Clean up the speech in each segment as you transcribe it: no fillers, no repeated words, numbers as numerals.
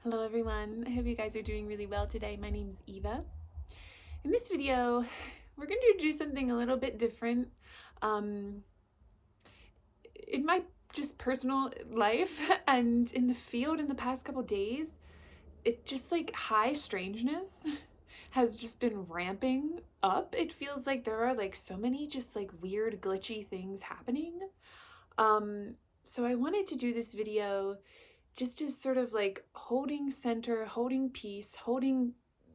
Hello everyone, I hope you guys are doing really well today. My name's Eva. In this video, we're going to do something a little bit different. In my just personal life and in the field in the past couple days, it just like high strangeness has just been ramping up. It feels like there are like so many just like weird glitchy things happening. So I wanted to do this video just as sort of like holding center, holding peace, holding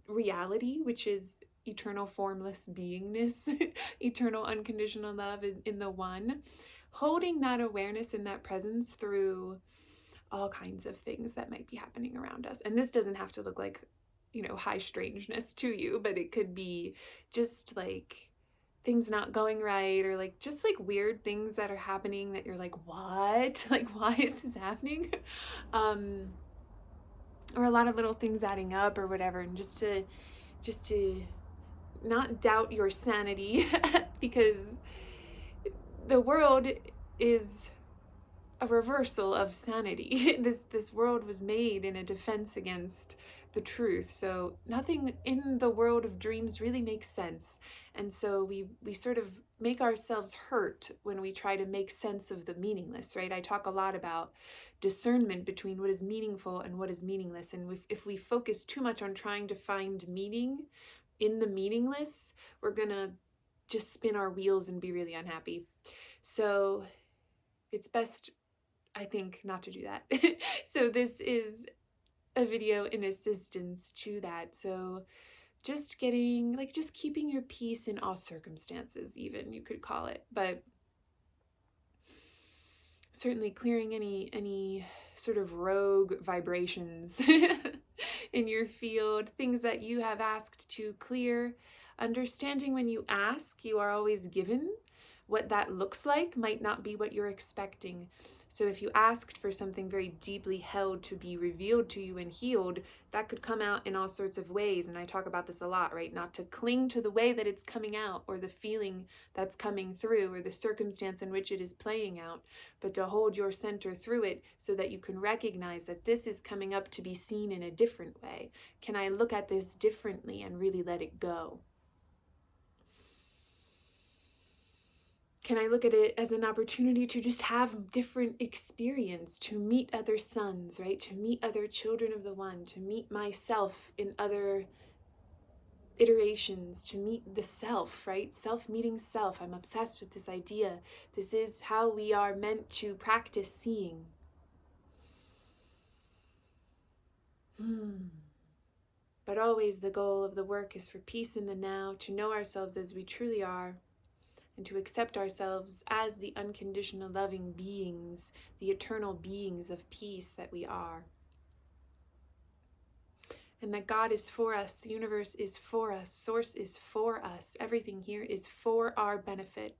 reality, which is eternal formless beingness, eternal unconditional love in the one, holding that awareness and that presence through all kinds of things that might be happening around us. And this doesn't have to look like, high strangeness to you, but it could be just like things not going right, or like just like weird things that are happening that you're like, what? Like, why is this happening? Or a lot of little things adding up or whatever, and just to not doubt your sanity because the world is a reversal of sanity. This world was made in a defense against the truth. So nothing in the world of dreams really makes sense. And so we sort of make ourselves hurt when we try to make sense of the meaningless, right? I talk a lot about discernment between what is meaningful and what is meaningless. And if we focus too much on trying to find meaning in the meaningless, we're gonna just spin our wheels and be really unhappy. So it's best, I think, not to do that. So this is a video in assistance to that. So just getting, like, just keeping your peace in all circumstances, even, you could call it. But certainly clearing any sort of rogue vibrations in your field, things that you have asked to clear. Understanding when you ask, you are always given. What that looks like might not be what you're expecting. So if you asked for something very deeply held to be revealed to you and healed, that could come out in all sorts of ways. And I talk about this a lot, right? Not to cling to the way that it's coming out, or the feeling that's coming through, or the circumstance in which it is playing out, but to hold your center through it so that you can recognize that this is coming up to be seen in a different way. Can I look at this differently and really let it go? Can I look at it as an opportunity to just have different experience, to meet other sons, right? To meet other children of the one, to meet myself in other iterations, to meet the self, right? Self meeting self. I'm obsessed with this idea. This is how we are meant to practice seeing. But always the goal of the work is for peace in the now, to know ourselves as we truly are, and to accept ourselves as the unconditional loving beings, the eternal beings of peace that we are. And that God is for us, the universe is for us, Source is for us, everything here is for our benefit.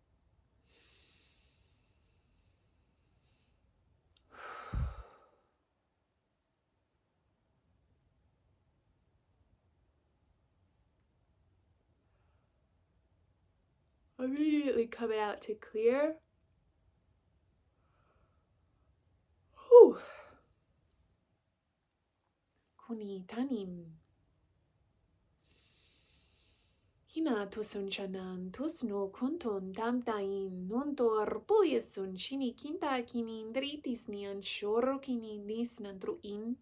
Immediately coming out to clear. Whew. Kuni tanim. Hina tosun chanan tosno konton tamtain nonto arpoyesun chini kinta kini dritis nian shoro kini nis nandruin.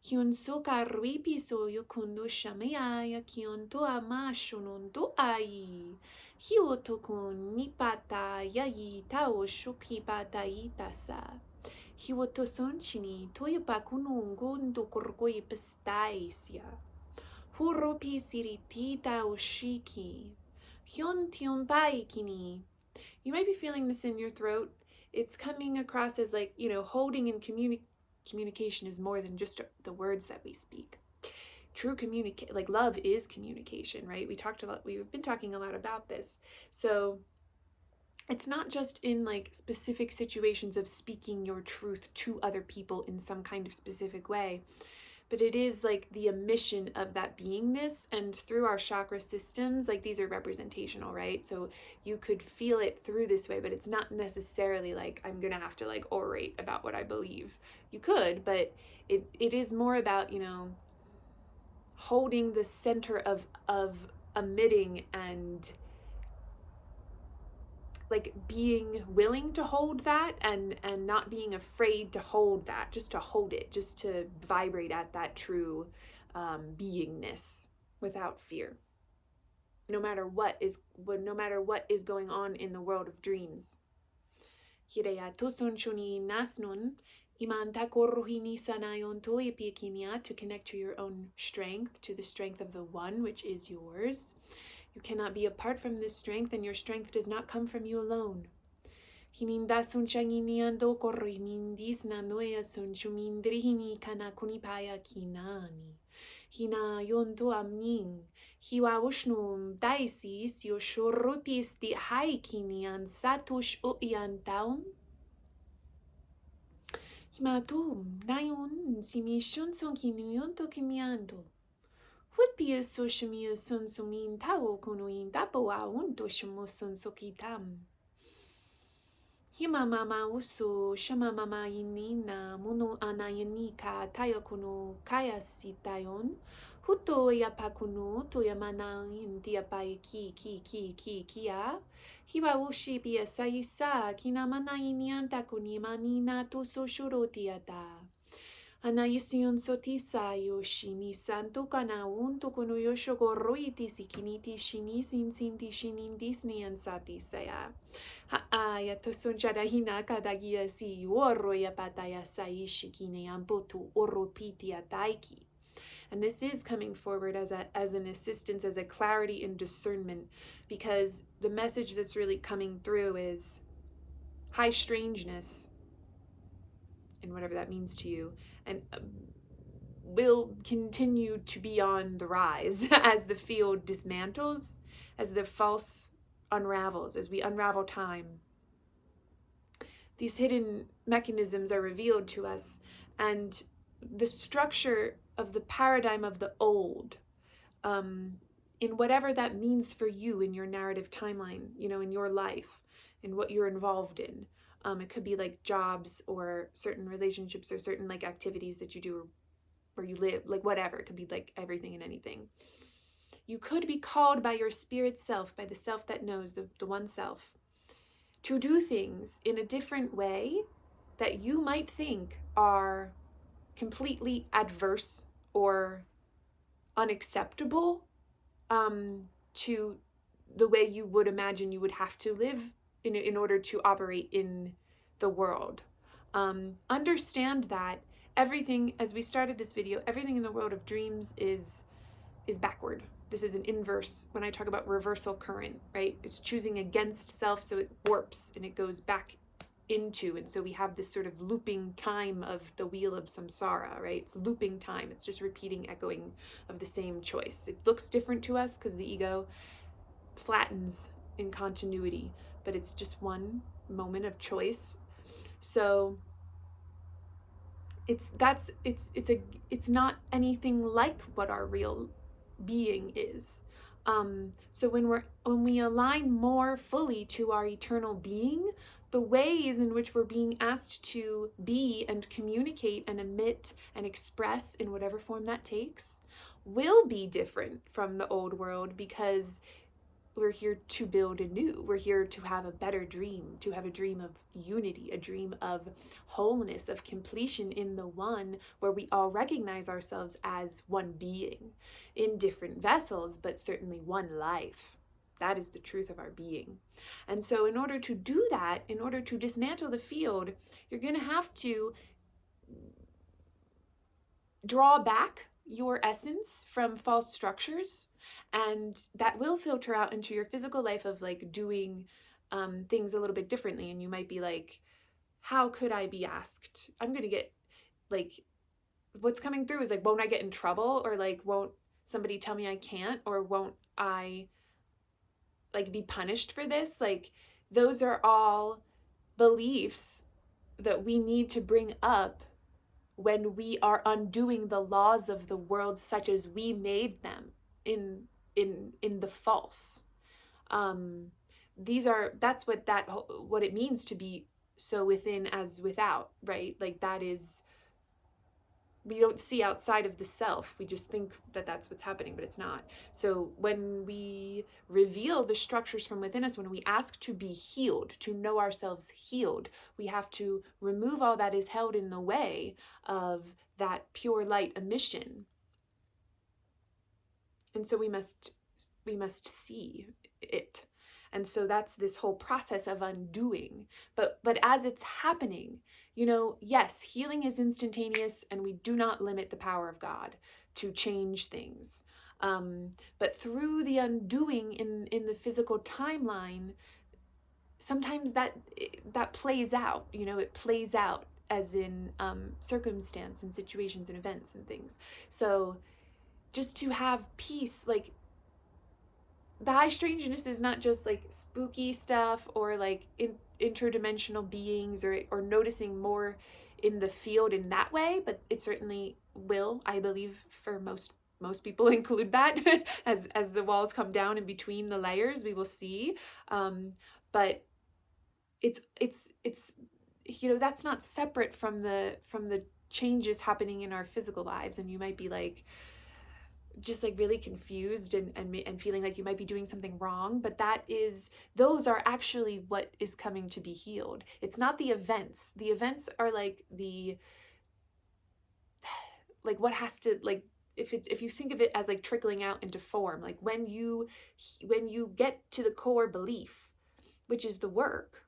Kion soka ripiso yokundo shamea kion to amashonon to ai. Hiotokon nipata yayi tao shokipata itasa. Hiwotoson chini toyapakuno gondo korkoi pestaisia. Horopi siritita oshiki. Hyon tionpai kini. You might be feeling this in your throat. It's coming across as like, holding and communication is more than just the words that we speak. True like love is communication, right? We've been talking a lot about this. So it's not just in like specific situations of speaking your truth to other people in some kind of specific way, but it is like the emission of that beingness. And through our chakra systems, like these are representational, right? So you could feel it through this way, but it's not necessarily like I'm gonna have to like orate about what I believe. You could, but it is more about, you know, holding the center of emitting and like being willing to hold that and not being afraid to hold that, just to hold it, just to vibrate at that true beingness without fear, no matter what is going on in the world of dreams. To connect to your own strength, to the strength of the one, which is yours. You cannot be apart from this strength, and your strength does not come from you alone. Hinindasun changiniando korrimindis nanoya sun chumindrihini kana kunipaya kinani. Hina yonto amning. Hiwa ushnum daisis yoshorupis di haikinian satush uyantaum. Himatum nayon simishun son kinuyonto kimianto. What be a soshimia son sumin tao kunuin tapoa unto shimo son sokitam. Hima mama usu shama mama inina munu anayanika tayakuno kaya sitayon. Huto yapakuno to yamana indiapai ki kia. Hiba ushi bia saisa kinamana inianta kunimanina to soshurotiata. Anayision sotisa yoshimi santo kana unto kono yosho goroiti sikiniti shinisin sinti shinin disney ansati saya. Ya tosonjada hina kadagia si oro ya pataya sai shikine ambotu oropiti ataiki. And this is coming forward as an assistance, as a clarity and discernment, because the message that's really coming through is high strangeness, and whatever that means to you, and will continue to be on the rise as the field dismantles, as the false unravels, as we unravel time. These hidden mechanisms are revealed to us, and the structure of the paradigm of the old, in whatever that means for you in your narrative timeline, you know, in your life, in what you're involved in. It could be like jobs or certain relationships or certain like activities that you do where you live, like whatever. It could be like everything and anything. You could be called by your spirit self, by the self that knows, the one self, to do things in a different way that you might think are completely adverse or unacceptable to the way you would imagine you would have to live in order to operate in the world. Understand that everything, as we started this video, everything in the world of dreams is backward. This is an inverse. When I talk about reversal current, right? It's choosing against self, so it warps and it goes back into, and so we have this sort of looping time of the wheel of samsara, right? It's looping time. It's just repeating, echoing of the same choice. It looks different to us because the ego flattens in continuity, but it's just one moment of choice. So it's not anything like what our real being is. So when we align more fully to our eternal being, the ways in which we're being asked to be and communicate and emit and express in whatever form that takes will be different from the old world, because we're here to build anew. We're here to have a better dream, to have a dream of unity, a dream of wholeness, of completion in the one, where we all recognize ourselves as one being in different vessels, but certainly one life. That is the truth of our being. And so in order to do that, in order to dismantle the field, you're going to have to draw back your essence from false structures, and that will filter out into your physical life of like doing things a little bit differently. And you might be like, how could I be asked? I'm going to get like, what's coming through is like, won't I get in trouble? Or like, won't somebody tell me I can't? Or won't I like be punished for this? Like, those are all beliefs that we need to bring up when we are undoing the laws of the world such as we made them in the false. That's what it means to be so within as without, right? Like that is, we don't see outside of the self. We just think that that's what's happening, but it's not. So when we reveal the structures from within us, when we ask to be healed, to know ourselves healed, we have to remove all that is held in the way of that pure light emission. And so we must see it. And so that's this whole process of undoing. But as it's happening, yes, healing is instantaneous, and we do not limit the power of God to change things. But through the undoing in the physical timeline, sometimes that plays out. It plays out as in circumstance and situations and events and things. So just to have peace, like, the high strangeness is not just like spooky stuff or like interdimensional beings or noticing more in the field in that way, but it certainly will, I believe, for most people include that as the walls come down in between the layers, we will see. But it's that's not separate from the changes happening in our physical lives. And you might be like, just like really confused and feeling like you might be doing something wrong, but those are actually what is coming to be healed. It's not the events. The events are like what has to, like, if you think of it as like trickling out into form, like when you get to the core belief, which is the work,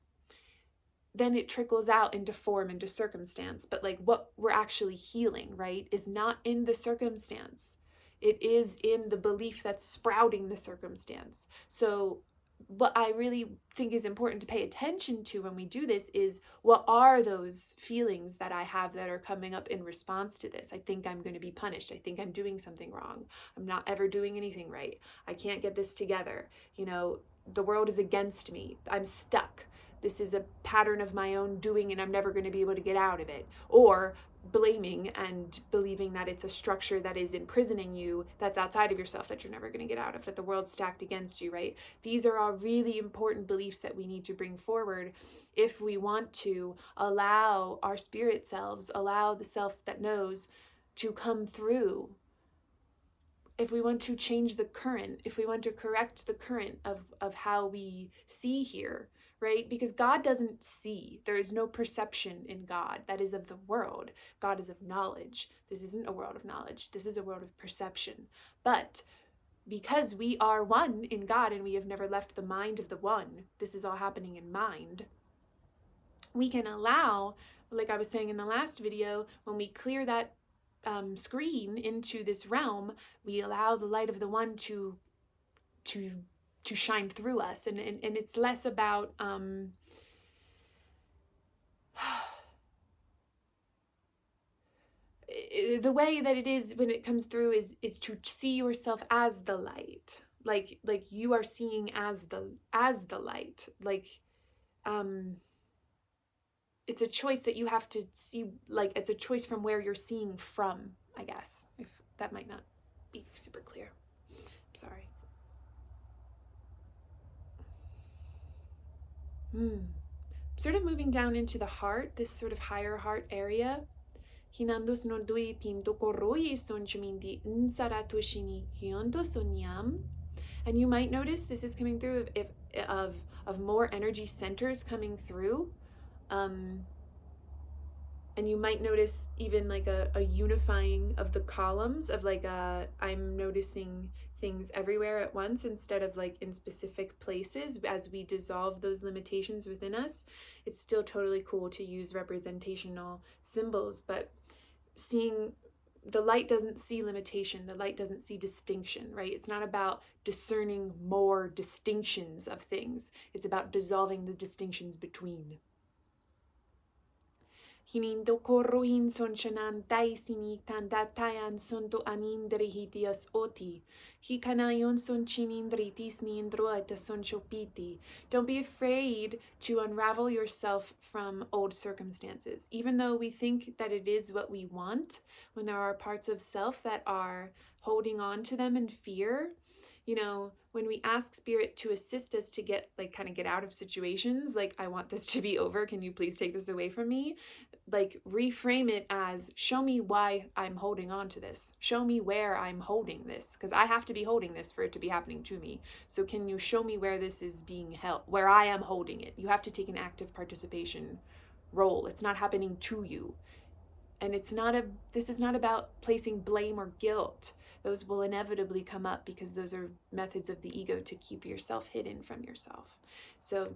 then it trickles out into form, into circumstance. But like what we're actually healing, right, is not in the circumstance. It is in the belief that's sprouting the circumstance. So what I really think is important to pay attention to when we do this is, what are those feelings that I have that are coming up in response to this? I think I'm going to be punished. I think I'm doing something wrong. I'm not ever doing anything right. I can't get this together. The world is against me. I'm stuck. This is a pattern of my own doing and I'm never going to be able to get out of it. Or blaming and believing that it's a structure that is imprisoning you, that's outside of yourself, that you're never going to get out of, that the world's stacked against you, right? These are all really important beliefs that we need to bring forward if we want to allow our spirit selves, allow the self that knows to come through. If we want to change the current, if we want to correct the current of how we see here, right? Because God doesn't see. There is no perception in God. That is of the world. God is of knowledge. This isn't a world of knowledge. This is a world of perception. But because we are one in God and we have never left the mind of the one, this is all happening in mind, we can allow, like I was saying in the last video, when we clear that screen into this realm, we allow the light of the one to shine through us, and it's less about the way that it is when it comes through is to see yourself as the light, like you are seeing as the light, like it's a choice that you have to see, like it's a choice from where you're seeing from, I guess, if that might not be super clear. I'm sorry. Sort of moving down into the heart, this sort of higher heart area. And you might notice this is coming through of more energy centers coming through. And you might notice even like a unifying of the columns of like I'm noticing things everywhere at once instead of like in specific places. As we dissolve those limitations within us, it's still totally cool to use representational symbols, but seeing the light doesn't see limitation, the light doesn't see distinction, right? It's not about discerning more distinctions of things. It's about dissolving the distinctions between. Hinindo korrohin son chanantai sini tandatayan sonto anindri dios oti. Hikanayon son chinindritis niindroita son chopiti. Don't be afraid to unravel yourself from old circumstances. Even though we think that it is what we want, when there are parts of self that are holding on to them in fear, when we ask spirit to assist us to get out of situations, like, I want this to be over, can you please take this away from me? Like, reframe it as, show me why I'm holding on to this. Show me where I'm holding this, because I have to be holding this for it to be happening to me. So can you show me where this is being held, where I am holding it? You have to take an active participation role. It's not happening to you. And this is not about placing blame or guilt. Those will inevitably come up because those are methods of the ego to keep yourself hidden from yourself. So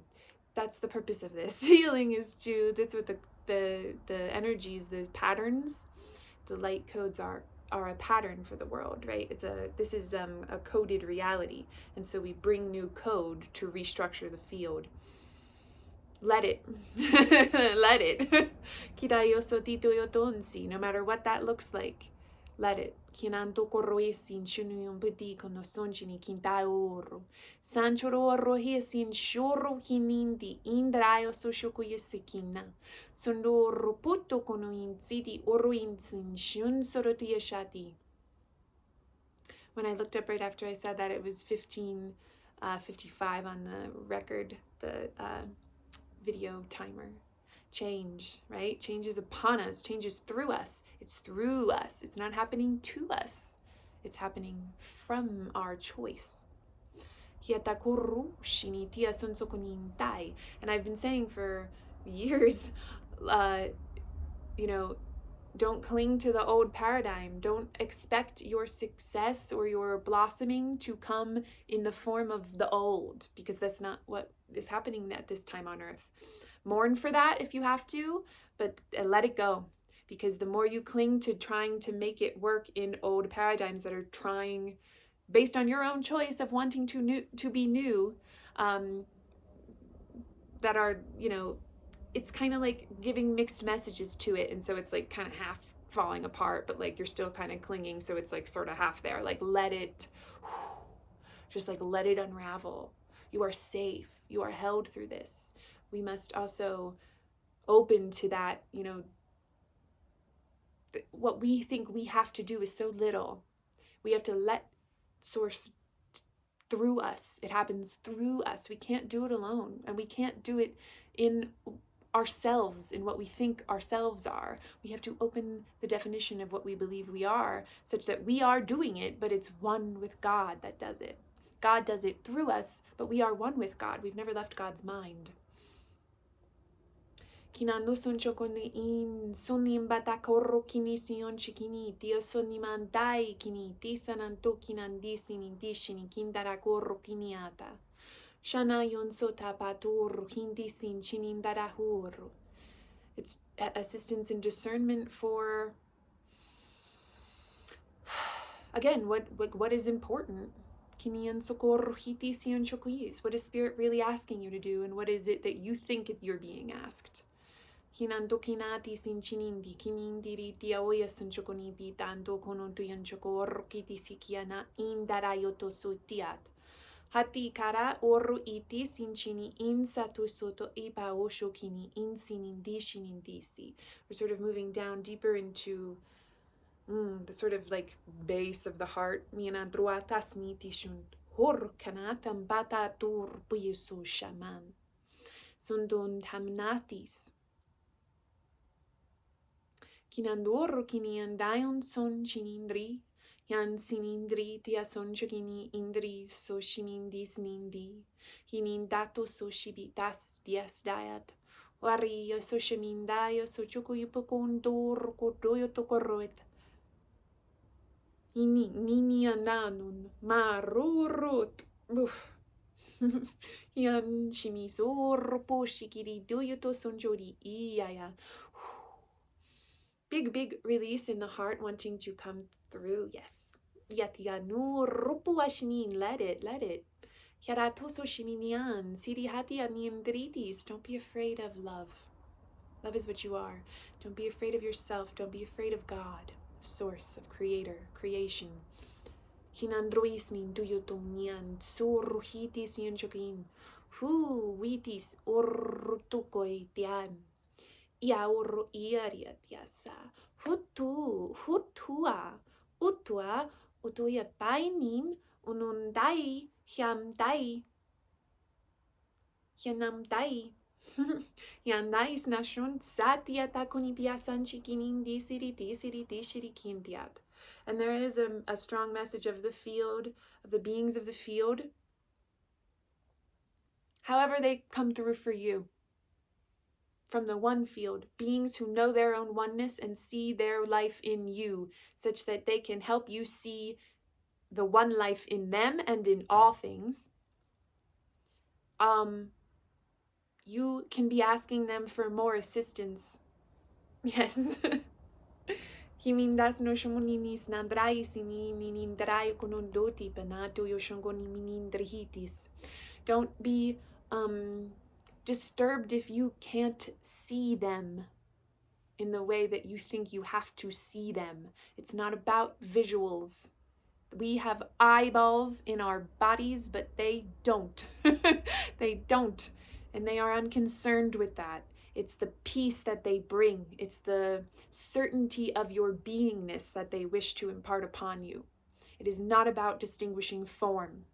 that's the purpose of this healing, that's what the energies, the patterns, the light codes are a pattern for the world, right? This is a coded reality. And so we bring new code to restructure the field. Let it. Let it. No matter what that looks like, let it. Kinanto korroesin chunuyum bediko no sonjini kintaoro. Sanchoro rohesin shoro kinindi indrayo soshokoyesikina. Sondoro putto kono inzidi oroinsin shun sorotiashati. When I looked up right after I said that, it was 15:55 on the record, the video timer. Change, right? Change is upon us. Change is through us. It's through us. It's not happening to us. It's happening from our choice. And I've been saying for years, don't cling to the old paradigm. Don't expect your success or your blossoming to come in the form of the old, because that's not what is happening at this time on earth. Mourn for that if you have to, but let it go, because the more you cling to trying to make it work in old paradigms that are trying, based on your own choice of wanting to be new, that are, it's kind of like giving mixed messages to it, and so it's like kind of half falling apart, but like you're still kind of clinging, so it's like sort of half there. Like, let it, just like let it unravel. You are safe. You are held through this. We must also open to that, what we think we have to do is so little. We have to let source through us. It happens through us. We can't do it alone, and we can't do it in ourselves, in what we think ourselves are. We have to open the definition of what we believe we are, such that we are doing it, but it's one with God that does it. God does it through us, but we are one with God. We've never left God's mind. Kinando son chokoni in sonim batakorro kini sion chikini tio sonimandai kini tisananto kinandisini dishini kindarakorro kiniata. Shana yon sota patur hindisin chinindarahur. It's assistance in discernment for, again, what is important. What is Spirit really asking you to do, and what is it that you think you're being asked? Hinando kinati sin chinindi kinindiri tiaoya sanchokoni pitando kononto yanchokor kitisikiana indarayoto sutiat. Hati kara oru iti sinchini insatu soto ipa oshokini insinindishinindisi. We're sort of moving down deeper into the sort of like base of the heart. Mianandruatas nitishun hor kanatam bata tur puyeso shaman. Sundon tamnatis. Kinandor kiniandayon son chinindri. Yan sinindri tia son chokini indri so shimindis nindi. Hinindato so shibitas dias diat. Wario so shimindayo so chokuyupokondor kodoyo tokoroet. Nini ananun marurut. Yan shimisor po shikiri doyoto sonjori iyaya. Big release in the heart, wanting to come through. Yes. Yatianu rupu ashnin. Let it. Yaratoso shiminian. Sirihati aniendritis. Don't be afraid of love. Love is what you are. Don't be afraid of yourself. Don't be afraid of God, of source, of creator, creation. Hinandruismin duyutumnian surruhitis yanchokin. Hu witis urtukoi tiam. Iaur iariatiasa. Hutua, utuia painin, unundai, hiamdai, hianamdai. Yandais nashun satiata kunipiasan chikinin disiri kintiat. And there is a strong message of the field, of the beings of the field. However they come through for you. From the one field, beings who know their own oneness and see their life in you, such that they can help you see the one life in them and in all things. You can be asking them for more assistance. Yes. Himindas no shomoninis nandrai sini ninindrai konondoti panato yoshongoni minindrihitis. Don't be disturbed if you can't see them in the way that you think you have to see them. It's not about visuals. We have eyeballs in our bodies, but they don't. They don't. And they are unconcerned with that. It's the peace that they bring. It's the certainty of your beingness that they wish to impart upon you. It is not about distinguishing form.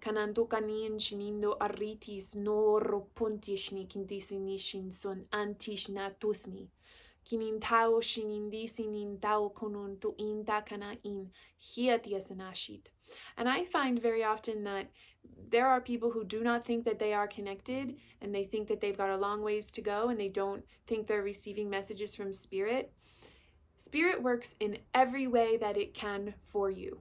Kanando kanin shinindo arritis noro puntishni kindisinishin son antishna tusni. Kinintao shinindisintao konuntu inta kana in hiatiasanashit. And I find very often that there are people who do not think that they are connected, and they think that they've got a long ways to go, and they don't think they're receiving messages from Spirit. Spirit works in every way that it can for you.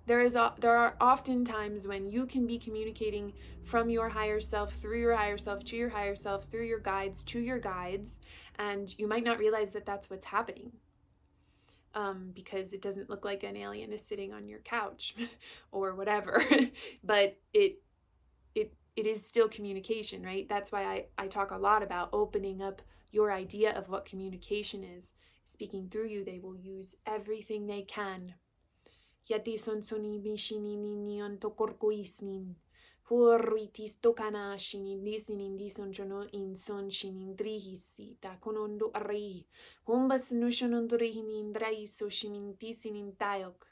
There are often times when you can be communicating from your higher self, through your higher self, to your higher self, through your guides, to your guides, and you might not realize that that's what's happening. Because it doesn't look like an alien is sitting on your couch or whatever, but it is still communication, right? That's why I talk a lot about opening up your idea of what communication is. Speaking through you, they will use everything they can. Yati son soni bishini nion tokorkoisnin. Horritis tokana shinin disinin dison jono in son shinin drihisi ta konondo arri. Humbas nushonondrihinin draiso shimintisinin tayok.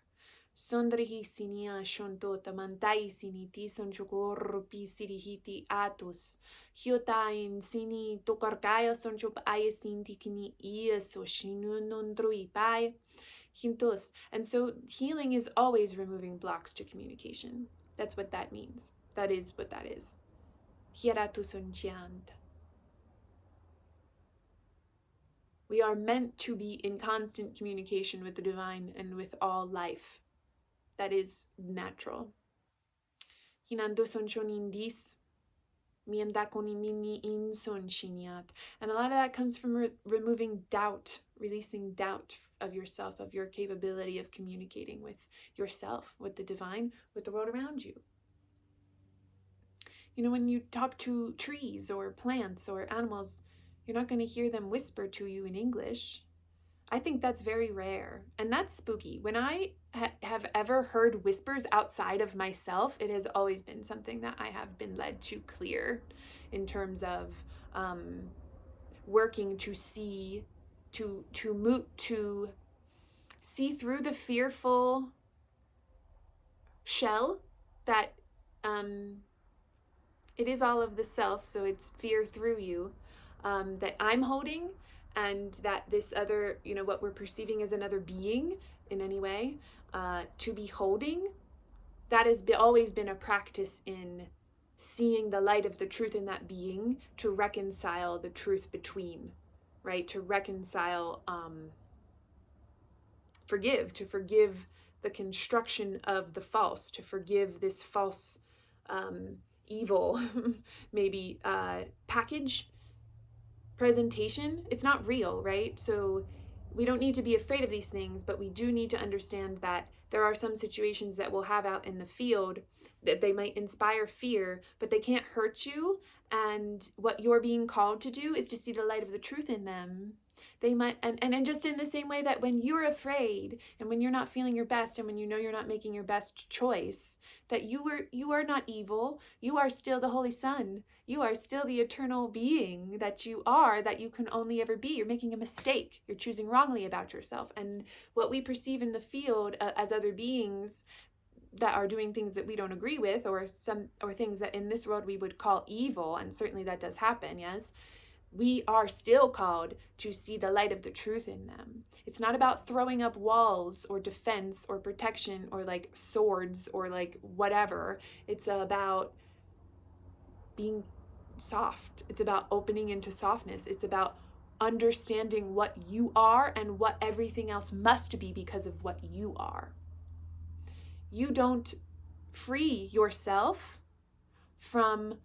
Sondrihisinia shonto tamantaisini tison chokorpi sirihiti atus. Hyota in sini tokarkaya son chop ayasintikini iaso shinunondrui pai. And so healing is always removing blocks to communication. That's what that means. That is what that is. We are meant to be in constant communication with the divine and with all life. That is natural. And a lot of that comes from removing doubt, releasing doubt of yourself, of your capability of communicating with yourself, with the divine, with the world around you. You know, when you talk to trees or plants or animals, you're not going to hear them whisper to you in English. I think that's very rare, and that's spooky. When I have ever heard whispers outside of myself, it has always been something that I have been led to clear in terms of working to see, to see through the fearful shell that it is all of the self, so it's fear through you, that I'm holding, and that this other, you know, what we're perceiving as another being in any way, to be holding, that has always been a practice in seeing the light of the truth in that being, to reconcile the truth between, right? To reconcile, to forgive the construction of the false, to forgive this false, evil, maybe package, presentation. It's not real, right? So we don't need to be afraid of these things, but we do need to understand that there are some situations that we'll have out in the field that they might inspire fear, but they can't hurt you, and what you're being called to do is to see the light of the truth in them, they might, and just in the same way that when you're afraid and when you're not feeling your best and when you know you're not making your best choice, that you are not evil. You are still the Holy Son. You are still the eternal being that you are, that you can only ever be. You're making a mistake. You're choosing wrongly about yourself. And what we perceive in the field as other beings that are doing things that we don't agree with, or things that in this world we would call evil, and certainly that does happen, yes, we are still called to see the light of the truth in them. It's not about throwing up walls or defense or protection or like swords or like whatever. It's about being soft. It's about opening into softness. It's about understanding what you are and what everything else must be because of what you are. You don't free yourself from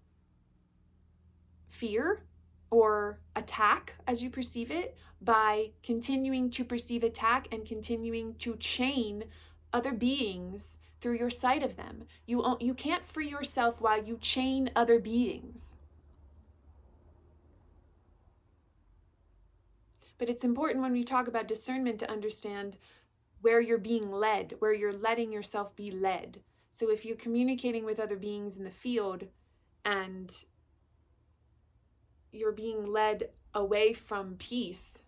fear or attack as you perceive it by continuing to perceive attack and continuing to chain other beings through your sight of them. You can't free yourself while you chain other beings. But it's important when we talk about discernment to understand where you're being led, where you're letting yourself be led. So if you're communicating with other beings in the field and you're being led away from peace,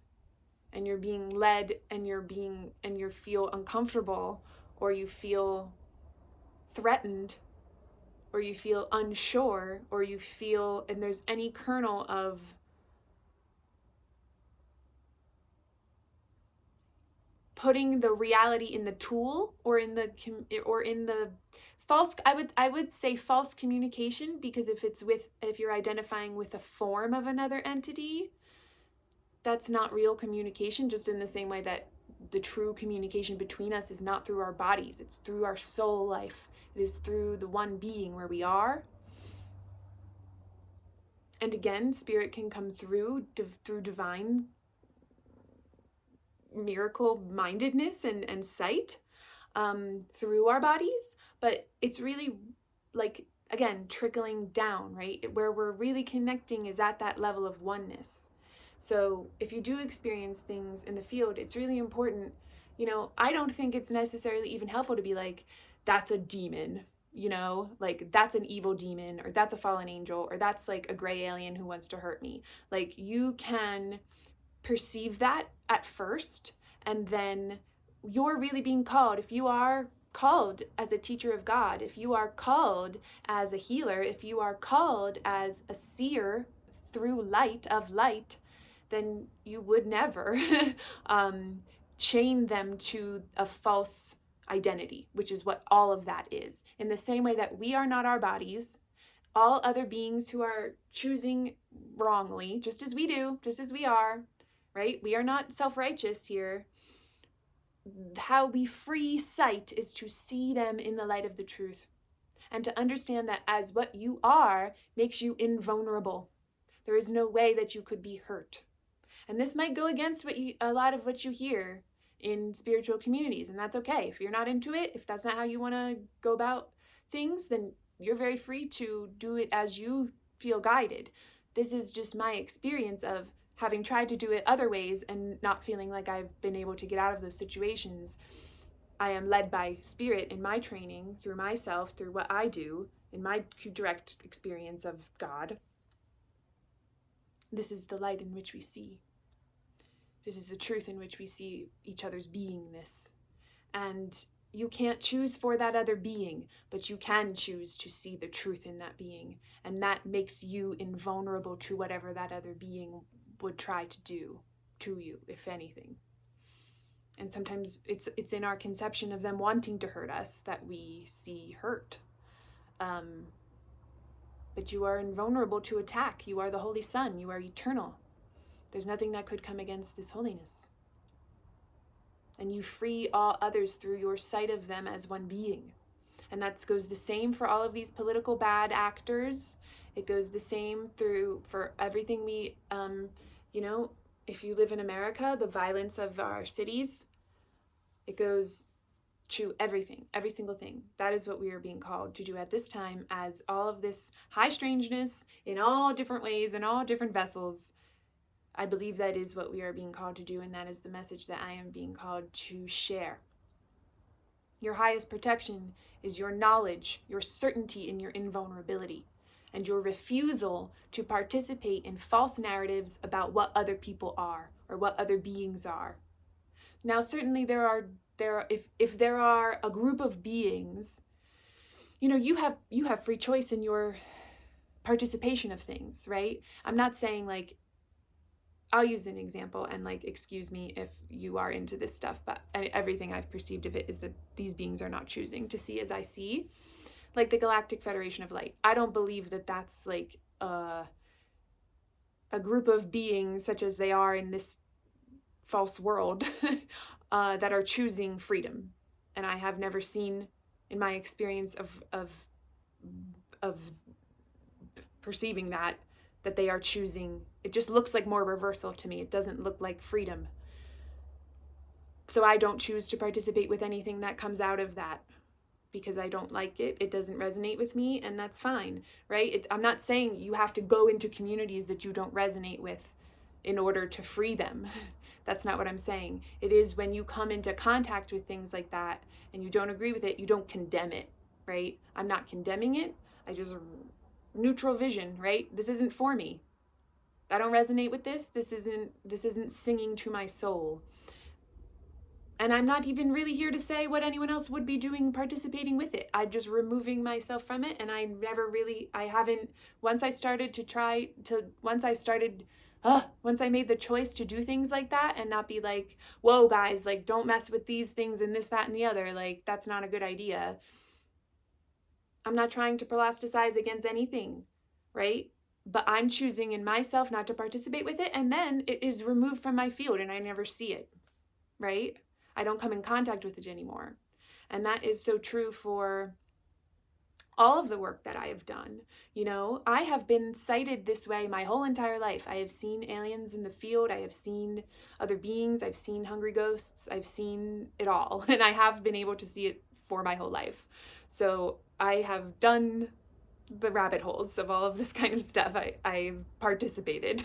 and you're being led and you feel uncomfortable, or you feel threatened, or you feel unsure, or you feel, and there's any kernel of putting the reality in the tool or in the false, I would say false communication, because if you're identifying with a form of another entity, that's not real communication, just in the same way that the true communication between us is not through our bodies, it's through our soul life. It is through the one being where we are. And again, spirit can come through divine miracle mindedness and sight through our bodies, but it's really like, again, trickling down, right? Where we're really connecting is at that level of oneness. So if you do experience things in the field, it's really important, I don't think it's necessarily even helpful to be like, that's a demon, like that's an evil demon, or that's a fallen angel, or that's like a gray alien who wants to hurt me. Like, you can perceive that at first, and then you're really being called. If you are called as a teacher of God, if you are called as a healer, if you are called as a seer through light of light, then you would never chain them to a false identity, which is what all of that is. In the same way that we are not our bodies, all other beings who are choosing wrongly, just as we do, just as we are, right? We are not self-righteous here. How we free sight is to see them in the light of the truth, and to understand that as what you are makes you invulnerable. There is no way that you could be hurt. And this might go against a lot of what you hear in spiritual communities, and that's okay. If you're not into it, if that's not how you want to go about things, then you're very free to do it as you feel guided. This is just my experience of having tried to do it other ways and not feeling like I've been able to get out of those situations. I am led by spirit in my training, through myself, through what I do, in my direct experience of God. This is the light in which we see. This is the truth in which we see each other's beingness. And you can't choose for that other being, but you can choose to see the truth in that being. And that makes you invulnerable to whatever that other being would try to do to you, if anything. And sometimes it's in our conception of them wanting to hurt us that we see hurt. But you are invulnerable to attack. You are the Holy Son. You are eternal. There's nothing that could come against this holiness. And you free all others through your sight of them as one being. And that goes the same for all of these political bad actors. It goes the same for everything we, if you live in America, the violence of our cities, it goes true, everything, every single thing. That is what we are being called to do at this time, as all of this high strangeness in all different ways, in all different vessels. I believe that is what we are being called to do, and that is the message that I am being called to share. Your highest protection is your knowledge, your certainty in your invulnerability, and your refusal to participate in false narratives about what other people are or what other beings are. Now, certainly if there are a group of beings, you have free choice in your participation of things, right? I'm not saying like, I'll use an example, and like, excuse me if you are into this stuff, but everything I've perceived of it is that these beings are not choosing to see as I see. Like the Galactic Federation of Light. I don't believe that that's like a group of beings such as they are in this false world that are choosing freedom. And I have never seen, in my experience of perceiving that they are choosing. It just looks like more reversal to me. It doesn't look like freedom. So I don't choose to participate with anything that comes out of that because I don't like it. It doesn't resonate with me, and that's fine, right? I'm not saying you have to go into communities that you don't resonate with in order to free them. That's not what I'm saying. It is when you come into contact with things like that and you don't agree with it, you don't condemn it, right? I'm not condemning it. I just neutral vision, right? This isn't for me. I don't resonate with this. This isn't singing to my soul. And I'm not even really here to say what anyone else would be doing participating with it. I'm just removing myself from it, and once I made the choice to do things like that and not be like, whoa guys, like don't mess with these things and this, that, and the other, like that's not a good idea. I'm not trying to plasticize against anything, right? But I'm choosing in myself not to participate with it, and then it is removed from my field and I never see it, right? I don't come in contact with it anymore. And that is so true for all of the work that I have done. I have been sighted this way my whole entire life. I have seen aliens in the field. I have seen other beings. I've seen hungry ghosts. I've seen it all. And I have been able to see it for my whole life. So I have done the rabbit holes of all of this kind of stuff. I've participated.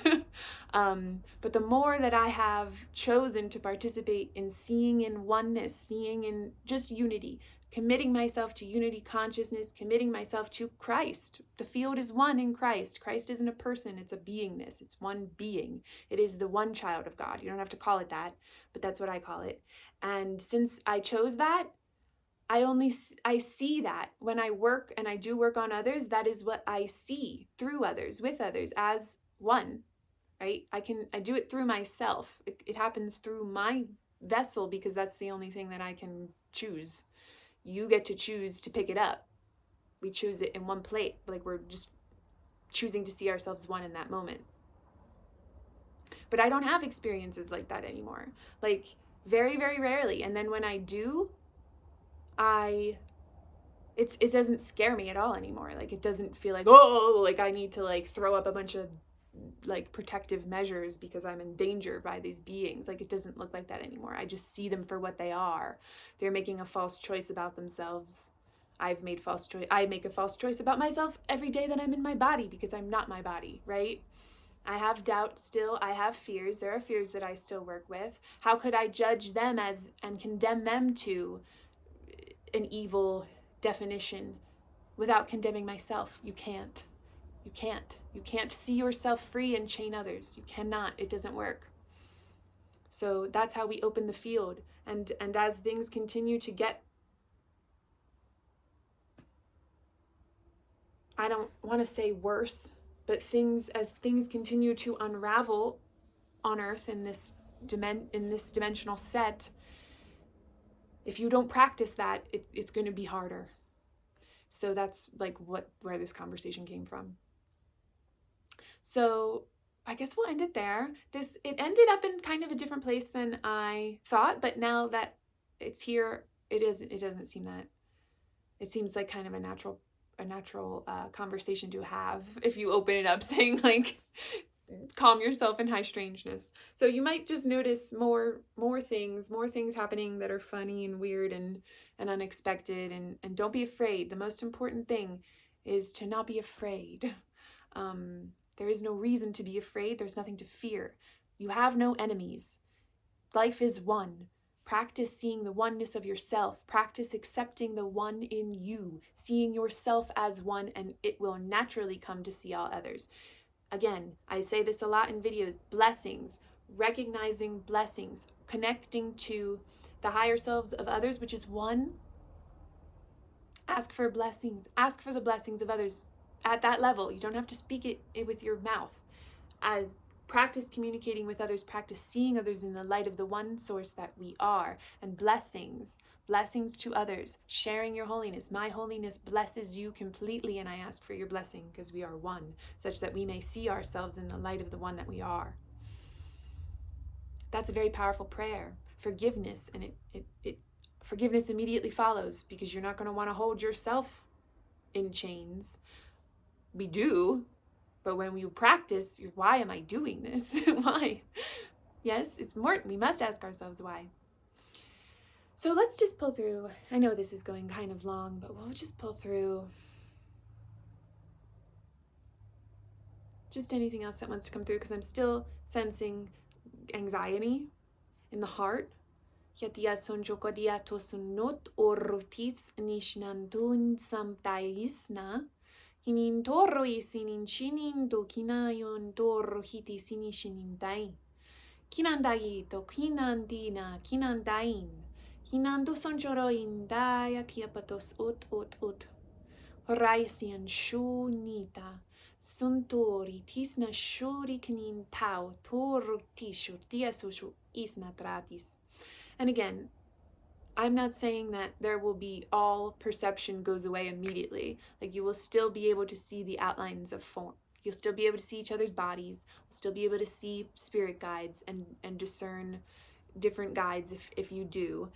But the more that I have chosen to participate in seeing in oneness, seeing in just unity, committing myself to unity consciousness, committing myself to Christ. The field is one in Christ. Christ isn't a person, it's a beingness. It's one being. It is the one child of God. You don't have to call it that, but that's what I call it. And since I chose that, I see that when I work and I do work on others, that is what I see through others, with others, as one, right? I do it through myself. It happens through my vessel because that's the only thing that I can choose. You get to choose to pick it up. We choose it in one plate, like we're just choosing to see ourselves one in that moment. But I don't have experiences like that anymore. Like very, very rarely. And then when I do, it doesn't scare me at all anymore. Like it doesn't feel like, oh, like I need to like throw up a bunch of like protective measures because I'm in danger by these beings. Like it doesn't look like that anymore. I just see them for what they are. They're making a false choice about themselves. I make a false choice about myself every day that I'm in my body because I'm not my body, right? I have doubt still. I have fears. There are fears that I still work with. How could I judge them and condemn them to an evil definition without condemning myself? You can't. You can't see yourself free and chain others. You cannot. It doesn't work. So that's how we open the field. And as things continue to get, I don't want to say worse, but as things continue to unravel on Earth in this dimensional set, if you don't practice that, it's going to be harder. So that's like where this conversation came from. So I guess we'll end it there. It ended up in kind of a different place than I thought, but now that it's here, it doesn't seem that. It seems like kind of a natural conversation to have if you open it up saying like, calm yourself in high strangeness. So you might just notice more things happening that are funny and weird and unexpected, and don't be afraid. The most important thing is to not be afraid. There is no reason to be afraid. There's nothing to fear. You have no enemies. Life is one. Practice seeing the oneness of yourself. Practice accepting the one in you, seeing yourself as one, and it will naturally come to see all others. Again, I say this a lot in videos, blessings, recognizing blessings, connecting to the higher selves of others, which is one. Ask for blessings. Ask for the blessings of others at that level. You don't have to speak it with your mouth. Practice communicating with others, practice seeing others in the light of the one source that we are, and blessings to others, sharing your holiness. My holiness blesses you completely, and I ask for your blessing because we are one, such that we may see ourselves in the light of the one that we are. That's a very powerful prayer. Forgiveness, and forgiveness immediately follows, because you're not going to want to hold yourself in chains. We do. But when you practice, why am I doing this? Why? Yes, it's more, we must ask ourselves why. So let's just pull through. I know this is going kind of long, but we'll just pull through just anything else that wants to come through, because I'm still sensing anxiety in the heart. Yatia sonjokodia tosunot orotis nishnantun samtaisna. Hinin torro isinin chinin do kinayon torro hiti sinishin dai. Kinandai to kinandina kinandain. Hinando sonjoro indaya kiapatos ut. Horaisian shunita. Suntori tisna shuri kinin tau torro tishur diasushu isna tratis. And again, I'm not saying that there will be all perception goes away immediately. Like, you will still be able to see the outlines of form. You'll still be able to see each other's bodies. You'll still be able to see spirit guides and discern different guides if you do.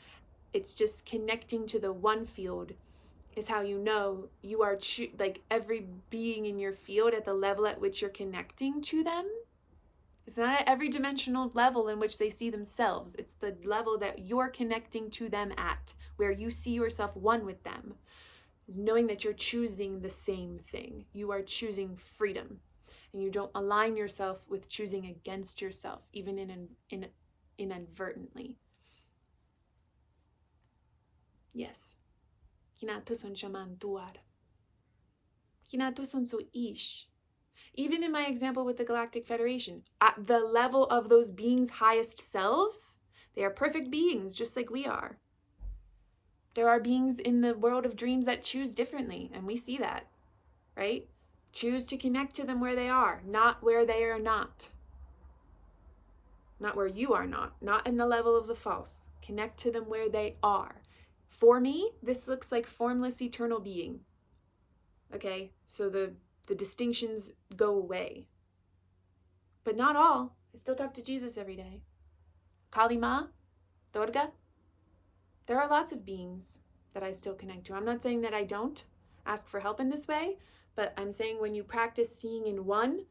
It's just connecting to the one field is how you know you are like every being in your field at the level at which you're connecting to them. It's not at every dimensional level in which they see themselves. It's the level that you're connecting to them at, where you see yourself one with them. Is knowing that you're choosing the same thing. You are choosing freedom. And you don't align yourself with choosing against yourself, even inadvertently. Yes. Kinatuson shaman tuar. Kinatuson so ish. Even in my example with the Galactic Federation, at the level of those beings' highest selves, they are perfect beings, just like we are. There are beings in the world of dreams that choose differently, and we see that, right? Choose to connect to them where they are, not where they are not. Not where you are not in the level of the false. Connect to them where they are. For me, this looks like formless eternal being. Okay, so the distinctions go away. But not all. I still talk to Jesus every day. Kali Ma, Durga. There are lots of beings that I still connect to. I'm not saying that I don't ask for help in this way, but I'm saying when you practice seeing in one,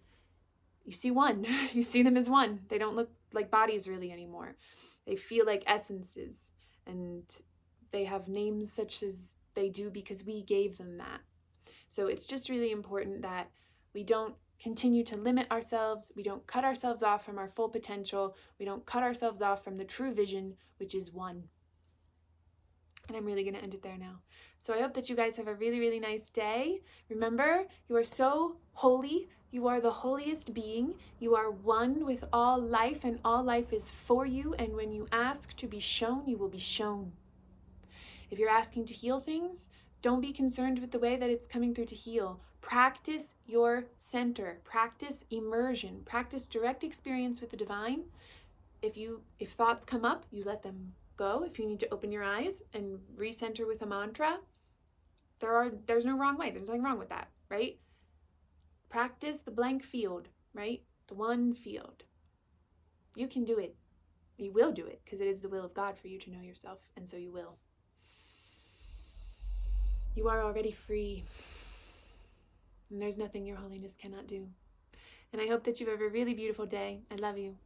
you see one. You see them as one. They don't look like bodies really anymore. They feel like essences, and they have names such as they do because we gave them that. So it's just really important that we don't continue to limit ourselves. We don't cut ourselves off from our full potential. We don't cut ourselves off from the true vision, which is one. And I'm really going to end it there now. So I hope that you guys have a really, really nice day. Remember, you are so holy. You are the holiest being. You are one with all life, and all life is for you. And when you ask to be shown, you will be shown. If you're asking to heal things, don't be concerned with the way that it's coming through to heal. Practice your center. Practice immersion. Practice direct experience with the divine. If thoughts come up, you let them go. If you need to open your eyes and recenter with a mantra, there's no wrong way. There's nothing wrong with that, right? Practice the blank field, right? The one field. You can do it. You will do it, because it is the will of God for you to know yourself, and so you will. You are already free, and there's nothing your holiness cannot do. And I hope that you have a really beautiful day. I love you.